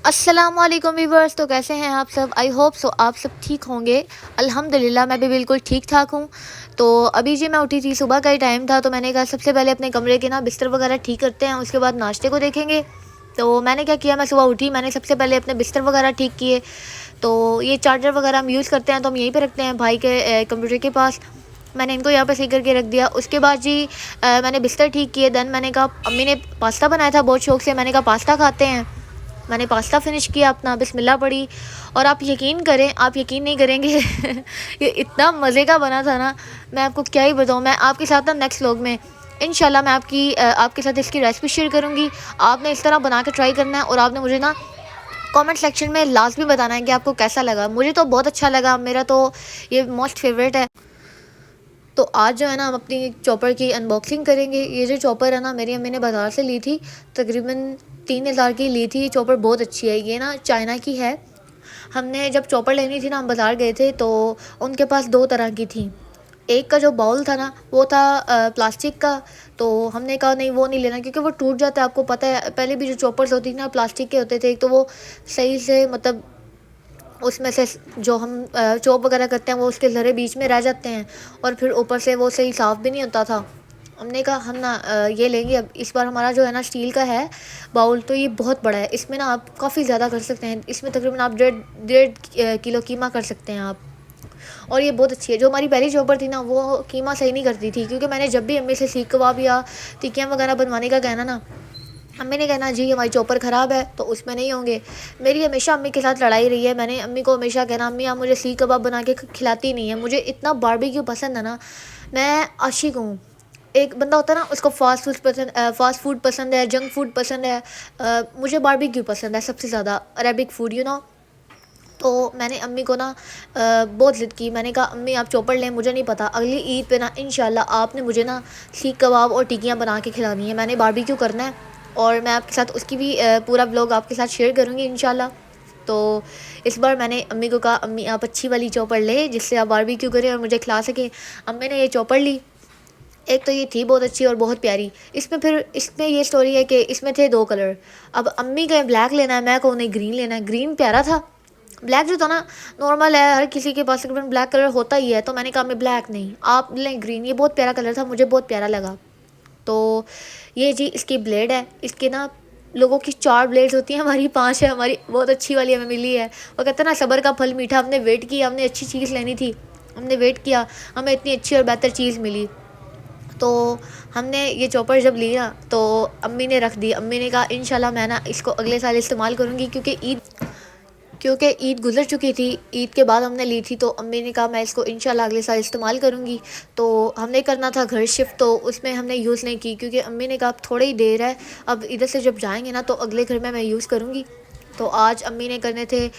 अस्सलामुअलैकुम वीवर्स। तो कैसे हैं आप सब? आई होप सो आप सब ठीक होंगे। अल्हम्दुलिल्लाह मैं भी बिल्कुल ठीक ठाक हूँ। तो अभी जी मैं उठी थी, सुबह का ही टाइम था, तो मैंने कहा सबसे पहले अपने कमरे के ना बिस्तर वगैरह ठीक करते हैं, उसके बाद नाश्ते को देखेंगे। तो मैंने क्या किया, मैं सुबह उठी, मैंने सबसे पहले अपने बिस्तर वगैरह ठीक किए। तो ये चार्जर वगैरह हम यूज़ करते हैं तो हम यहीं पर रखते हैं भाई के कंप्यूटर के पास। मैंने इनको यहाँ पर सही करके रख दिया। उसके बाद जी मैंने बिस्तर ठीक किए। देन मैंने कहा, अम्मी ने पास्ता बनाया था बहुत शौक से, मैंने कहा पास्ता खाते हैं। मैंने पास्ता फिनिश किया अपना, बिस्मिल्लाह पढ़ी, और आप यकीन करें, आप यकीन नहीं करेंगे ये इतना मज़े का बना था ना, मैं आपको क्या ही बताऊँ। मैं आपके साथ ना नेक्स्ट व्लॉग में इंशाल्लाह मैं आपके साथ इसकी रेसिपी शेयर करूँगी। आपने इस तरह बना के ट्राई करना है और आपने मुझे ना कमेंट सेक्शन में लाजमी बताना है कि आपको कैसा लगा। मुझे तो बहुत अच्छा लगा, मेरा तो ये मोस्ट फेवरेट है। तो आज जो है ना हम अपनी चॉपर की अनबॉक्सिंग करेंगे। ये जो चॉपर है ना, मेरी अम्मी ने बाज़ार से ली थी, तकरीबन 3,000 की ली थी। ये चॉपर बहुत अच्छी है, ये ना चाइना की है। हमने जब चॉपर लेनी थी ना, हम बाज़ार गए थे तो उनके पास दो तरह की थी। एक का जो बाउल था ना वो था प्लास्टिक का। तो हमने कहा नहीं वो नहीं लेना, क्योंकि वो टूट जाता है। आपको पता है पहले भी जो चॉपर्स होती थी ना प्लास्टिक के होते थे, एक तो वो सही से मतलब उसमें से जो हम चॉप वगैरह करते हैं वो उसके ज़रे बीच में रह जाते हैं, और फिर ऊपर से वो सही साफ़ भी नहीं होता था। हमने कहा हम ना ये लेंगे। अब इस बार हमारा जो है ना स्टील का है बाउल, तो ये बहुत बड़ा है, इसमें ना आप काफ़ी ज़्यादा कर सकते हैं। इसमें तकरीबन आप डेढ़ डेढ़ किलो कीमा कर सकते हैं आप। और ये बहुत अच्छी है। जो हमारी पहली चॉपर थी ना वो कीमा सही नहीं करती थी, क्योंकि मैंने जब भी अम्मी से सीख कबाब या टिक्कियाँ वगैरह बनवाने का कहना ना, अम्मी ने कहना जी हमारी चॉपर ख़राब है तो उसमें नहीं होंगे। मेरी हमेशा अम्मी के साथ लड़ाई रही है। मैंने अम्मी को हमेशा कहना, अम्मी आप मुझे सीख कबाब बना के खिलाती नहीं है। मुझे इतना बारबेक्यू पसंद है ना, मैं आशिक हूँ। एक बंदा होता है ना उसको फास्ट फूड पसंद है, जंक फूड पसंद है। मुझे बारबेक्यू पसंद है सबसे ज़्यादा, अरेबिक फूड यू नो। तो मैंने अम्मी को ना बहुत ज़िद की। मैंने कहा अम्मी आप चॉपर लें, मुझे नहीं पता, अगली ईद पे ना इंशाल्लाह आपने मुझे ना सीख कबाब और टिक्कियाँ बना के खिलानी है। मैंने बारबेक्यू करना है और मैं आपके साथ उसकी भी पूरा ब्लॉग आपके साथ शेयर करूँगी इंशाल्लाह। तो इस बार मैंने अम्मी को कहा अम्मी आप अच्छी वाली चॉपर ले जिससे आप बारबेक्यू करें और मुझे खिला सकें। अम्मी ने ये चॉपर ली। एक तो ये थी बहुत अच्छी और बहुत प्यारी। इसमें ये स्टोरी है कि इसमें थे दो कलर। अब अम्मी कहें ब्लैक लेना है, मैं कहूँ नहीं ग्रीन लेना है। ग्रीन प्यारा था, ब्लैक जो था ना नॉर्मल है, हर किसी के पास तकरीबन ब्लैक कलर होता ही है। तो मैंने कहा मैं ब्लैक नहीं, आप लें ग्रीन। ये बहुत प्यारा कलर था, मुझे बहुत प्यारा लगा। तो ये जी इसकी ब्लेड है। इसके ना लोगों की 4 ब्लेड्स होती हैं, हमारी 5 है। हमारी बहुत अच्छी वाली हमें मिली है। वो कहते हैं ना सब्र का फल मीठा। हमने वेट किया, हमने अच्छी चीज़ लेनी थी, हमने वेट किया, हमें इतनी अच्छी और बेहतर चीज़ मिली। तो हमने ये चॉपर जब लिया तो अम्मी ने रख दी। अम्मी ने कहा इंशाल्लाह मैं ना इसको अगले साल इस्तेमाल करूँगी, क्योंकि ईद गुज़र चुकी थी। ईद के बाद हमने ली थी, तो अम्मी ने कहा मैं इसको इंशाल्लाह अगले साल इस्तेमाल करूँगी। तो हमने करना था घर शिफ्ट, तो उसमें हमने यूज़ नहीं की, क्योंकि अम्मी ने कहा अब थोड़ी ही देर है, अब इधर से जब जाएंगे ना तो अगले घर में मैं यूज़ करूँगी। तो आज अम्मी ने करने थे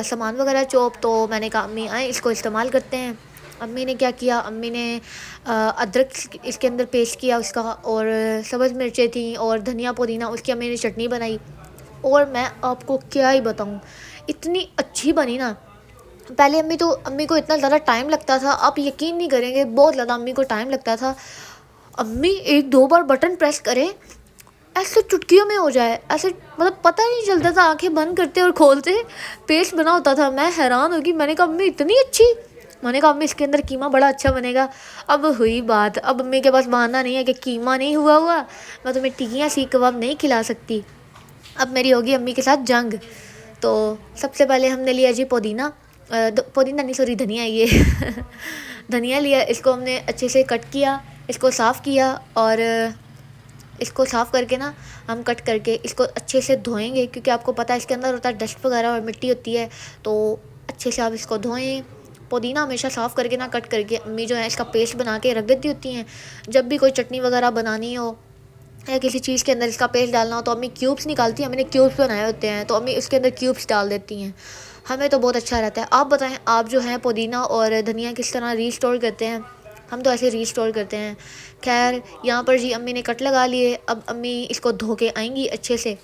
सामान वगैरह चॉप, तो मैंने कहा अम्मी आए इसको इस्तेमाल करते हैं। अम्मी ने क्या किया, अम्मी ने अदरक इसके अंदर पेस्ट किया उसका, और सब्ज़ मिर्चें थी और धनिया पुदीना, उसकी अम्मी ने चटनी बनाई। और मैं आपको क्या ही बताऊँ, इतनी अच्छी बनी ना। पहले अम्मी को इतना ज़्यादा टाइम लगता था, आप यकीन नहीं करेंगे, बहुत ज़्यादा अम्मी को टाइम लगता था। अम्मी एक दो बार बटन प्रेस करें, ऐसे चुटकियों में हो जाए, ऐसे मतलब पता ही नहीं चलता था, आंखें बंद करते और खोलते पेस्ट बना होता था। मैं हैरान होगी, मैंने कहा अम्मी इतनी अच्छी। मैंने कहा अम्मी इसके अंदर कीमा बड़ा अच्छा बनेगा। अब हुई बात, अब अम्मी के पास बहाना नहीं है कि कीमा नहीं हुआ मैं तुम्हें टिक्कियाँ सीख कबाब नहीं खिला सकती। अब मेरी होगी अम्मी के साथ जंग। तो सबसे पहले हमने लिया जी पुदीना, पुदीना नहीं सॉरी धनिया, ये धनिया लिया। इसको हमने अच्छे से कट किया, इसको साफ़ किया, और इसको साफ़ करके ना हम कट करके इसको अच्छे से धोएंगे, क्योंकि आपको पता है इसके अंदर होता है डस्ट वगैरह और मिट्टी होती है। तो अच्छे से आप इसको धोएं। पुदीना हमेशा साफ़ करके ना कट करके अम्मी जो है इसका पेस्ट बना के रख देती होती हैं। जब भी कोई चटनी वगैरह बनानी हो या किसी चीज़ के अंदर इसका पेस्ट डालना हो तो अम्मी क्यूब्स निकालती हैं। मैंने क्यूब्स बनाए होते हैं तो अम्मी उसके अंदर क्यूब्स डाल देती हैं। हमें तो बहुत अच्छा रहता है। आप बताएं आप जो है पुदीना और धनिया किस तरह रीस्टोर करते हैं? हम तो ऐसे रीस्टोर करते हैं। खैर यहाँ पर जी अम्मी ने कट लगा लिए। अब अम्मी इसको धो के आएंगी अच्छे से।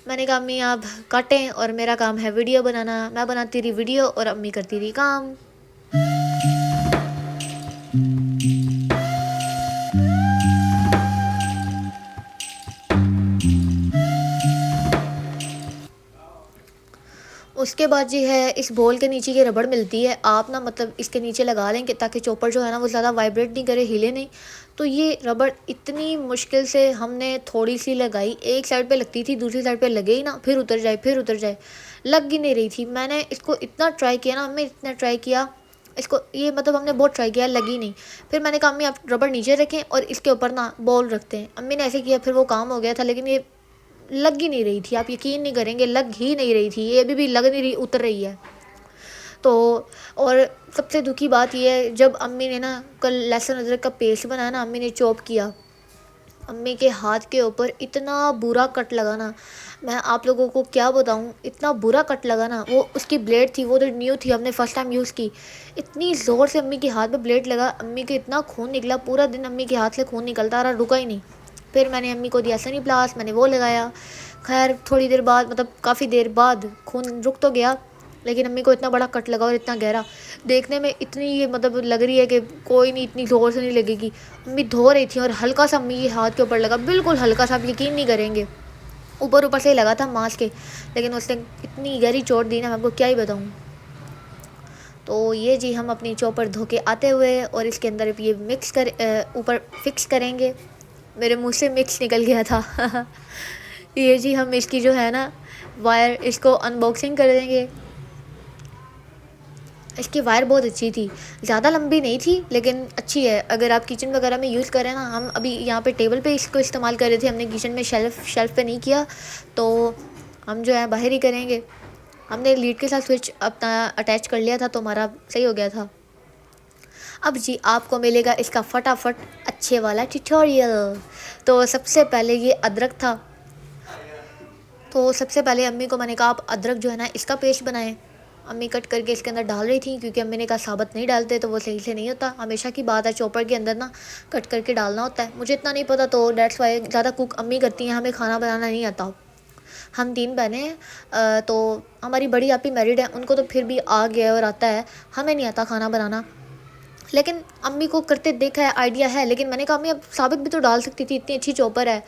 मैंने कहा अम्मी आप काटें और मेरा काम है वीडियो बनाना। मैं बनाती रही वीडियो और अम्मी करती रही काम। उसके बाद जी है इस बॉल के नीचे ये रबड़ मिलती है, आप ना मतलब इसके नीचे लगा लें कि ताकि चॉपर जो है ना वो ज़्यादा वाइब्रेट नहीं करे, हिले नहीं। तो ये रबड़ इतनी मुश्किल से हमने थोड़ी सी लगाई, एक साइड पे लगती थी दूसरी साइड पे लगे ही ना, फिर उतर जाए फिर उतर जाए, लग ही नहीं रही थी। मैंने इसको इतना ट्राई किया ना, हमने इतना ट्राई किया इसको, ये मतलब हमने बहुत ट्राई किया, लगी नहीं। फिर मैंने कहा अम्मी आप रबड़ नीचे रखें और इसके ऊपर ना बॉल रखते हैं। अम्मी ने ऐसे किया, फिर वो काम हो गया था, लेकिन ये लग ही नहीं रही थी। आप यकीन नहीं करेंगे, लग ही नहीं रही थी, ये अभी भी लग नहीं रही, उतर रही है। तो और सबसे दुखी बात यह है, जब अम्मी ने ना कल लहसुन अदरक का पेस्ट बनाया ना, अम्मी ने चॉप किया, अम्मी के हाथ के ऊपर इतना बुरा कट लगा ना, मैं आप लोगों को क्या बताऊं, इतना बुरा कट लगा ना। वो उसकी ब्लेड थी, वो तो न्यू थी, हमने फर्स्ट टाइम यूज़ की, इतनी ज़ोर से अम्मी के हाथ में ब्लेड लगा, अम्मी के इतना खून निकला, पूरा दिन अम्मी के हाथ से खून निकलता रहा, रुका ही नहीं। फिर मैंने अम्मी को दिया सनी प्लास, मैंने वो लगाया। खैर थोड़ी देर बाद, मतलब काफ़ी देर बाद खून रुक तो गया, लेकिन अम्मी को इतना बड़ा कट लगा और इतना गहरा, देखने में इतनी ये मतलब लग रही है कि कोई नहीं, इतनी ज़ोर से नहीं लगेगी। अम्मी धो रही थी और हल्का सा अम्मी के हाथ के ऊपर लगा, बिल्कुल हल्का सा, आप यकीन नहीं करेंगे, ऊपर ऊपर से ही लगा था मांस के, लेकिन उसने इतनी गहरी चोट दी ना, मैं आपको क्या ही बताऊँ। तो ये जी हम अपनी चॉपर धो के आते हुए और इसके अंदर ये मिक्स कर ऊपर फिक्स करेंगे। मेरे मुंह से मिक्स निकल गया था ये जी हम इसकी जो है ना वायर, इसको अनबॉक्सिंग कर देंगे। इसकी वायर बहुत अच्छी थी, ज़्यादा लंबी नहीं थी लेकिन अच्छी है, अगर आप किचन वगैरह में यूज़ करें ना। हम अभी यहाँ पे टेबल पे इसको इस्तेमाल कर रहे थे, हमने किचन में शेल्फ़ पे नहीं किया, तो हम जो है बाहर ही करेंगे। हमने लीड के साथ स्विच अपना अटैच कर लिया था, तो हमारा सही हो गया था। अब जी आपको मिलेगा इसका फटाफट अच्छे वाला ट्यूटोरियल। तो सबसे पहले ये अदरक था, तो सबसे पहले अम्मी को मैंने कहा आप अदरक जो है ना इसका पेस्ट बनाएं। अम्मी कट करके इसके अंदर डाल रही थी, क्योंकि अम्मी ने कहा साबुत नहीं डालते तो वो सही से नहीं होता, हमेशा की बात है चॉपर के अंदर ना कट करके डालना होता है। मुझे इतना नहीं पता, तो डेट्स वाई ज़्यादा कुक अम्मी करती हैं, हमें खाना बनाना नहीं आता। हम 3 बहनें हैं, तो हमारी बड़ी आपी मैरिड है, उनको तो फिर भी आ गया और आता है, हमें नहीं आता खाना बनाना। लेकिन अम्मी को करते देखा है, आइडिया है, लेकिन मैंने कहा अम्मी अब साबित भी तो डाल सकती थी, इतनी अच्छी चॉपर है,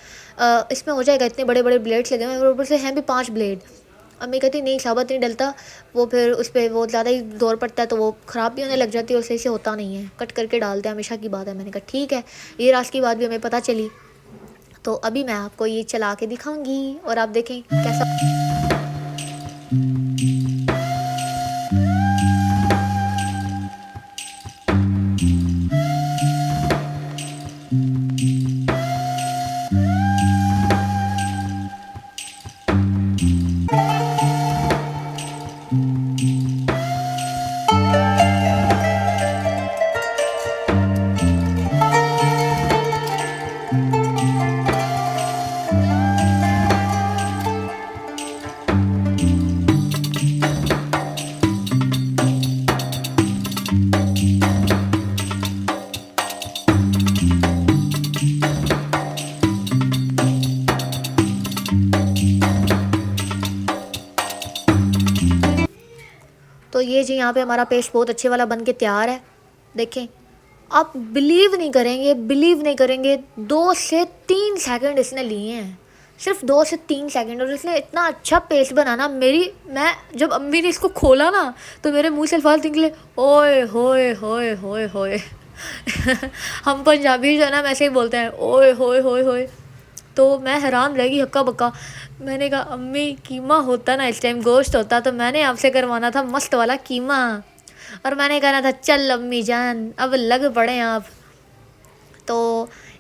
इसमें हो जाएगा, इतने बड़े बड़े ब्लेड्स लगे हुए हैं और ऊपर से हैं भी 5 ब्लेड। अम्मी कहती नहीं साबित नहीं डलता, वो फिर उस पर वो ज़्यादा ही जोर पड़ता है तो वो ख़राब भी होने लग जाती है और सही से होता नहीं है, कट करके डालते हैं, हमेशा की बात है। मैंने कहा ठीक है, ये राज की बात भी हमें पता चली। तो अभी मैं आपको ये चला के दिखाऊंगी और आप देखें कैसा। तो ये जी यहाँ पे हमारा पेस्ट बहुत अच्छे वाला बन के तैयार है। देखें, आप बिलीव नहीं करेंगे, 2 से 3 सेकंड इसने लिए हैं, सिर्फ 2 से 3 सेकंड, और इसने इतना अच्छा पेस्ट बनाना। मैं जब अम्मी ने इसको खोला ना, तो मेरे मुंह से अल्फाज निकले, ओए होए होए होए होए हम पंजाबी जो है ना वैसे ही बोलते हैं, ओए होए होए होए। तो मैं हैरान रह गई हक्का बक्का। मैंने कहा अम्मी कीमा होता ना, इस टाइम गोश्त होता तो मैंने आपसे करवाना था मस्त वाला कीमा, और मैंने कहना था चल अम्मी जान अब लग पड़े आप। तो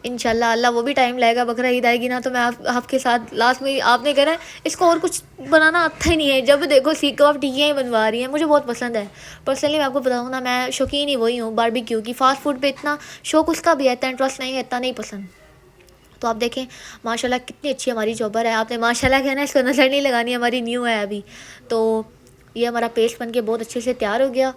इंशाल्लाह अल्लाह वो भी टाइम लगेगा, बकरा ईद आएगी ना, तो मैं आपके साथ लास्ट में आपने कहना है इसको और कुछ बनाना आता ही नहीं है, जब देखो सीखो आप टिक्कियाँ ही बनवा रही हैं। मुझे बहुत पसंद है पर्सनली, मैं आपको बताऊँ ना, मैं शौकीन ही वही हूँ बारबेक्यू की। फ़ास्ट फूड पे इतना शौक उसका भी है, इतना इंटरेस्ट नहीं है, इतना नहीं पसंद। तो आप देखें माशाल्लाह कितनी अच्छी हमारी चॉपर है। आपने माशाल्लाह कहना है, इसको नज़र नहीं लगानी, हमारी न्यू है अभी। तो ये हमारा पेस्ट बन के बहुत अच्छे से तैयार हो गया।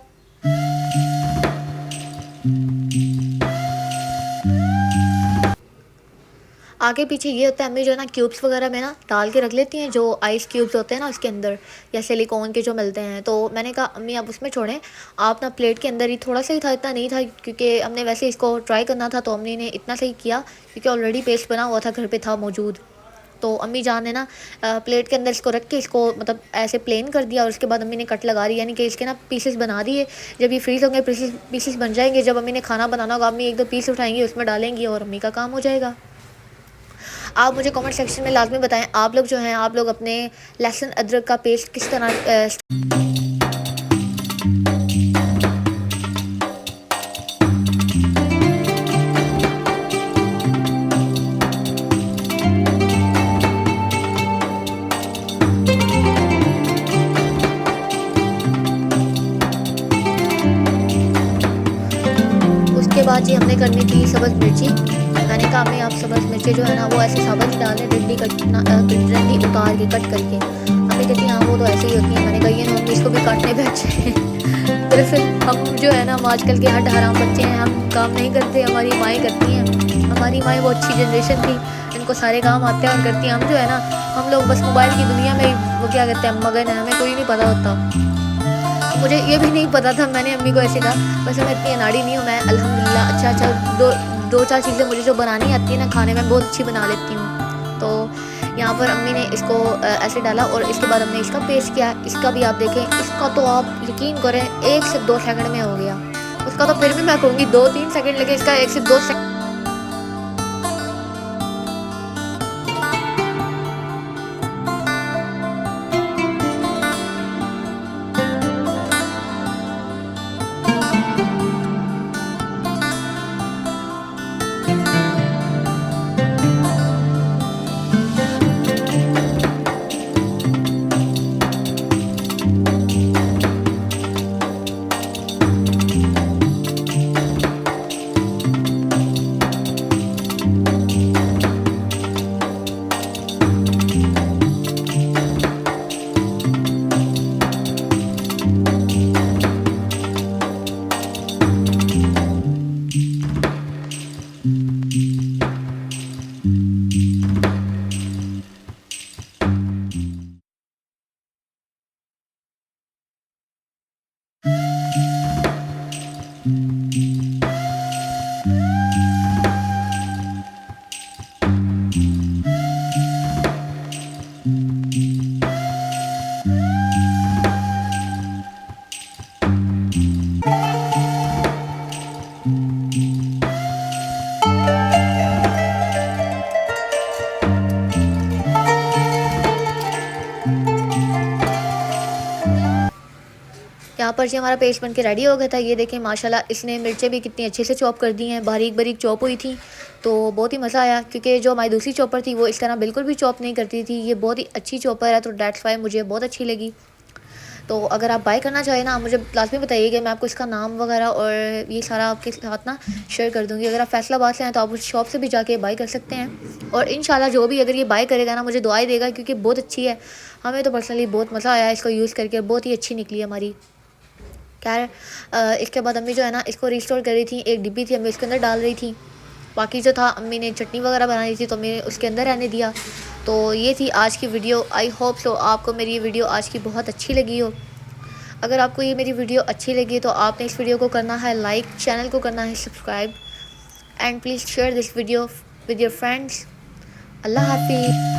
आगे पीछे ये होता है, अम्मी जो है ना क्यूब्स वगैरह में ना डाल के रख लेती हैं, जो आइस क्यूब्स होते हैं ना उसके अंदर, या सिलिकॉन के जो मिलते हैं। तो मैंने कहा अम्मी आप उसमें छोड़ें, आप ना प्लेट के अंदर ही, थोड़ा सा ही था, इतना नहीं था, क्योंकि हमने वैसे इसको ट्राई करना था, तो अम्मी ने इतना सही किया क्योंकि ऑलरेडी पेस्ट बना हुआ था, घर पे था मौजूद। तो अम्मी जान ने ना प्लेट के अंदर इसको रख के इसको मतलब ऐसे प्लेन कर दिया और उसके बाद अम्मी ने कट लगा दी, यानी कि इसके ना पीसेस बना दिए। जब ये फ्रीज़ होंगे पीसेस पीसेस बन जाएंगे, जब अम्मी ने खाना बनाना होगा अम्मी एक दो पीस उठाएंगी उसमें डालेंगी और अम्मी का काम हो जाएगा। आप मुझे कमेंट सेक्शन में लाजमी बताएं आप लोग जो हैं आप लोग अपने लहसुन अदरक का पेस्ट किस तरह उसके बाद जी हमने करनी थी सब्ज़ मिर्ची। मैंने कहा अम्मी आप सब्ज़ मिर्ची जो है ना वो ऐसे साबुत ही डालें, डंडी उतार के कट करके। अम्मी कहती हैं हाँ वो तो ऐसे ही होती है। मैंने कहा ये ना मम्मी इसको भी काटने पे अच्छे हैं। दरअसल हम जो है ना हम आजकल के हट हराम बच्चे हैं, हम काम नहीं करते, हमारी माएँ करती हैं। हमारी माएँ वो अच्छी जनरेशन थी, इनको सारे काम आते हैं और करती हैं। हम जो है ना हम लोग बस मोबाइल की दुनिया में वो क्या कहते हैं मगन है, हमें कोई नहीं पता होता। मुझे ये भी नहीं पता था, मैंने अम्मी को ऐसे कहा वैसे मैं इतनी अनाड़ी नहीं हूँ, मैं अल्हम्दुलिल्लाह अच्छा दो चार चीज़ें मुझे जो बनानी आती है ना खाने में बहुत अच्छी बना लेती हूँ। तो यहाँ पर अम्मी ने इसको ऐसे डाला और इसके बाद हमने इसका पेस्ट किया। इसका भी आप देखें, इसका तो आप यकीन करें 1 से 2 सेकंड में हो गया। उसका तो फिर भी मैं कहूँगी 2-3 सेकंड लगे, इसका 1 से 2 सेकंड। यहाँ पर जी हमारा पेस्ट बन के रेडी हो गया था। ये देखें माशाल्लाह इसने मिर्चें भी कितनी अच्छे से चॉप कर दी हैं, बारीक बारीक चॉप हुई थी। तो बहुत ही मज़ा आया क्योंकि जो हमारी दूसरी चॉपर थी वो इस तरह बिल्कुल भी चॉप नहीं करती थी। ये बहुत ही अच्छी चॉपर है तो डेट्स वाई मुझे बहुत अच्छी लगी। तो अगर आप बाय करना चाहें ना मुझे लाजमी बताइएगा, मैं आपको इसका नाम वगैरह और ये सारा आपके साथ ना शेयर कर दूँगी। अगर आप फैसलाबाद से हैं तो आप उस शॉप से भी जाके बाय कर सकते हैं। और इंशाल्लाह जो भी अगर ये बाय करेगा ना मुझे दुआएं देगा क्योंकि बहुत अच्छी है। हमें तो पर्सनली बहुत मज़ा आया इसको यूज़ करके, बहुत ही अच्छी निकली हमारी। खैर इसके बाद अम्मी जो है ना इसको रिस्टोर कर रही थी, एक डिब्बी थी अम्मी उसके अंदर डाल रही थी। बाकी जो था अम्मी ने चटनी वगैरह बनाई थी तो अम्मी ने उसके अंदर रहने दिया। तो ये थी आज की वीडियो। आई होप सो आपको मेरी ये वीडियो आज की बहुत अच्छी लगी हो। अगर आपको ये मेरी वीडियो अच्छी लगी तो आपने इस वीडियो को करना है लाइक, चैनल को करना है subscribe and please share this video with your friends. अल्लाह हाफिज़।